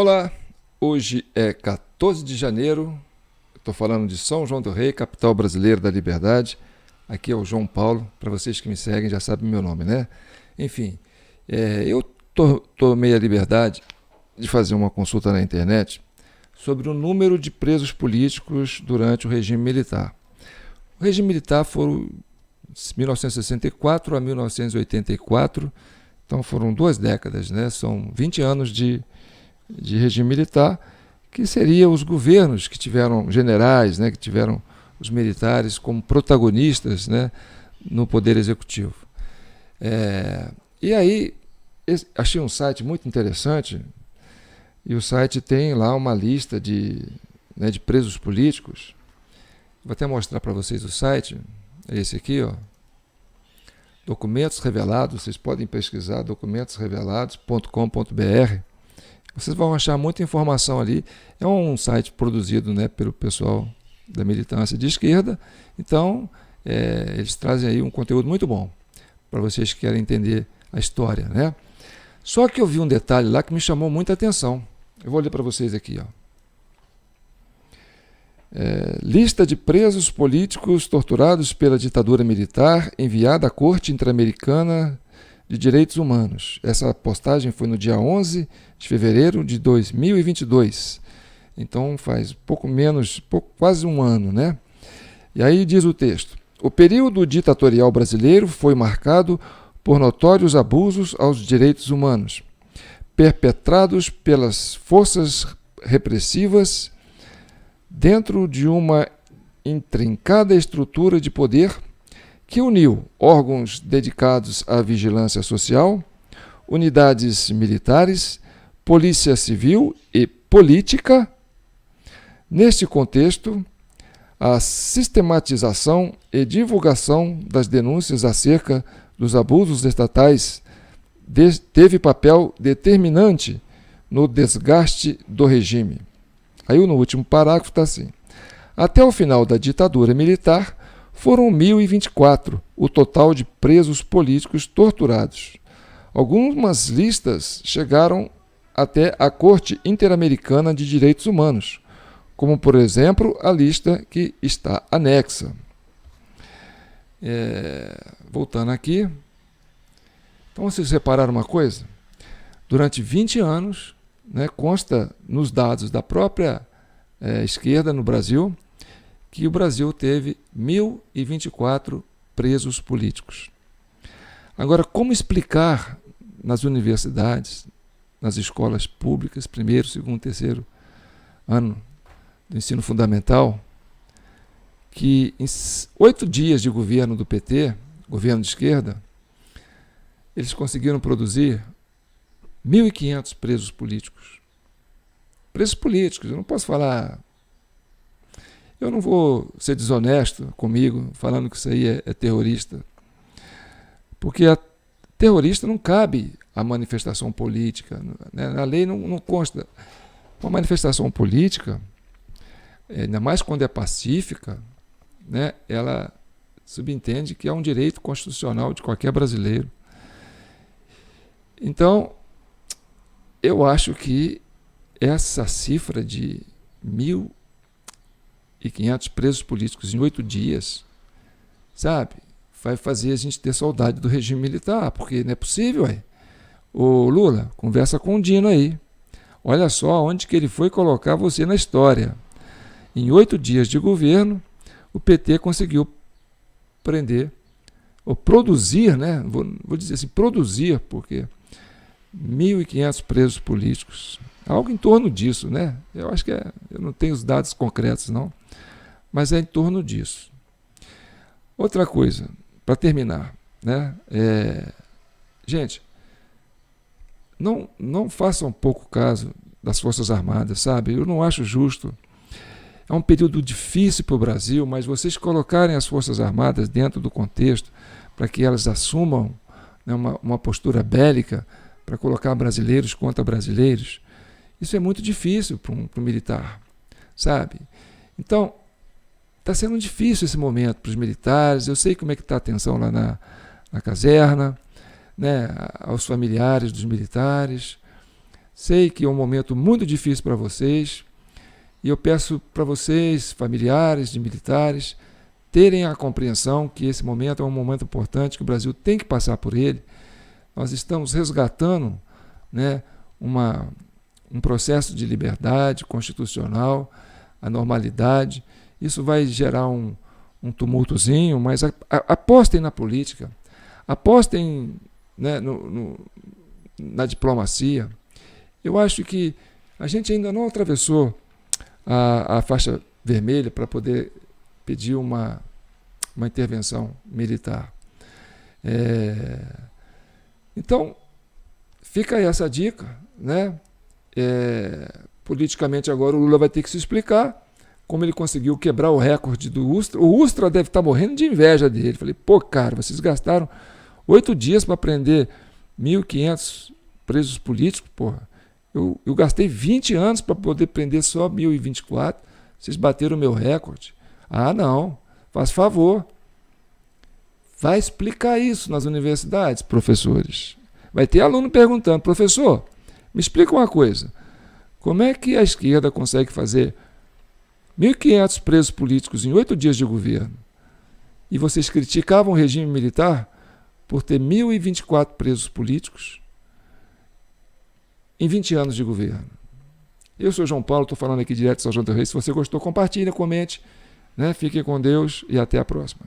Olá, hoje é 14 de janeiro, estou falando de São João do Rei, capital brasileira da liberdade. Aqui é o João Paulo, para vocês que me seguem já sabem meu nome, né? Enfim, eu tomei a liberdade de fazer uma consulta na internet sobre o número de presos políticos durante o regime militar. O regime militar foram de 1964 a 1984, então foram 2 décadas, né? São 20 anos de regime militar, que seria os governos que tiveram generais, né, que tiveram os militares como protagonistas, né, no poder executivo. E aí, achei um site muito interessante, e o site tem lá uma lista de presos políticos. Vou até mostrar para vocês o site, é esse aqui, ó. Documentos revelados, vocês podem pesquisar documentosrevelados.com.br. Vocês vão achar muita informação ali. É um site produzido, né, pelo pessoal da militância de esquerda. Então, eles trazem aí um conteúdo muito bom para vocês que querem entender a história, né? Só que eu vi um detalhe lá que me chamou muita atenção. Eu vou ler para vocês aqui, ó. Lista de presos políticos torturados pela ditadura militar enviada à Corte Interamericana de Direitos Humanos. Essa postagem foi no dia 11 de fevereiro de 2022. Então faz quase um ano, né? E aí diz o texto: o período ditatorial brasileiro foi marcado por notórios abusos aos direitos humanos, perpetrados pelas forças repressivas dentro de uma intrincada estrutura de poder que uniu órgãos dedicados à vigilância social, unidades militares, polícia civil e política. Neste contexto, a sistematização e divulgação das denúncias acerca dos abusos estatais teve papel determinante no desgaste do regime. Aí no último parágrafo está assim: até o final da ditadura militar, foram 1.024 o total de presos políticos torturados. Algumas listas chegaram até a Corte Interamericana de Direitos Humanos, como, por exemplo, a lista que está anexa. Voltando aqui. Então, vocês repararam uma coisa? Durante 20 anos, né, consta nos dados da própria esquerda no Brasil, que o Brasil teve 1.024 presos políticos. Agora, como explicar nas universidades, nas escolas públicas, primeiro, segundo, terceiro ano do ensino fundamental, que em 8 dias de governo do PT, governo de esquerda, eles conseguiram produzir 1.500 presos políticos. Presos políticos, eu não posso falar... Eu não vou ser desonesto comigo, falando que isso aí é terrorista. Porque a terrorista não cabe a manifestação política, né? Na lei não consta. Uma manifestação política, ainda mais quando é pacífica, né, ela subentende que é um direito constitucional de qualquer brasileiro. Então, eu acho que essa cifra de 1.500 presos políticos em 8 dias, sabe, vai fazer a gente ter saudade do regime militar, porque não é possível, Ô Lula, conversa com o Dino aí. Olha só onde que ele foi colocar você na história. Em 8 dias de governo, o PT conseguiu prender, ou produzir, né? Vou dizer assim, produzir, porque 1.500 presos políticos. Algo em torno disso, né? Eu acho que eu não tenho os dados concretos, não, mas é em torno disso. Outra coisa, para terminar, né? Gente, não façam pouco caso das Forças Armadas, sabe? Eu não acho justo. É um período difícil para o Brasil, mas vocês colocarem as Forças Armadas dentro do contexto para que elas assumam, né, uma postura bélica para colocar brasileiros contra brasileiros, isso é muito difícil para um militar, sabe? Então, está sendo difícil esse momento para os militares. Eu sei como é que está a tensão lá na caserna, né, aos familiares dos militares. Sei que é um momento muito difícil para vocês e eu peço para vocês, familiares de militares, terem a compreensão que esse momento é um momento importante, que o Brasil tem que passar por ele. Nós estamos resgatando, né, um processo de liberdade constitucional, a normalidade. Isso vai gerar um tumultozinho, mas apostem na política, apostem, né, na diplomacia. Eu acho que a gente ainda não atravessou a faixa vermelha para poder pedir uma intervenção militar. Então, fica aí essa dica, né? Politicamente agora o Lula vai ter que se explicar como ele conseguiu quebrar o recorde do Ustra. O Ustra deve estar morrendo de inveja dele. Falei, pô, cara, vocês gastaram 8 dias para prender 1.500 presos políticos, porra. Eu gastei 20 anos para poder prender só 1.024. Vocês bateram o meu recorde. Ah, não. Faz favor. Vai explicar isso nas universidades, professores. Vai ter aluno perguntando, professor, me explica uma coisa. Como é que a esquerda consegue fazer 1.500 presos políticos em 8 dias de governo? E vocês criticavam o regime militar por ter 1.024 presos políticos em 20 anos de governo. Eu sou João Paulo, estou falando aqui direto de São João del Rei. Se você gostou, compartilhe, comente, né? Fiquem com Deus e até a próxima.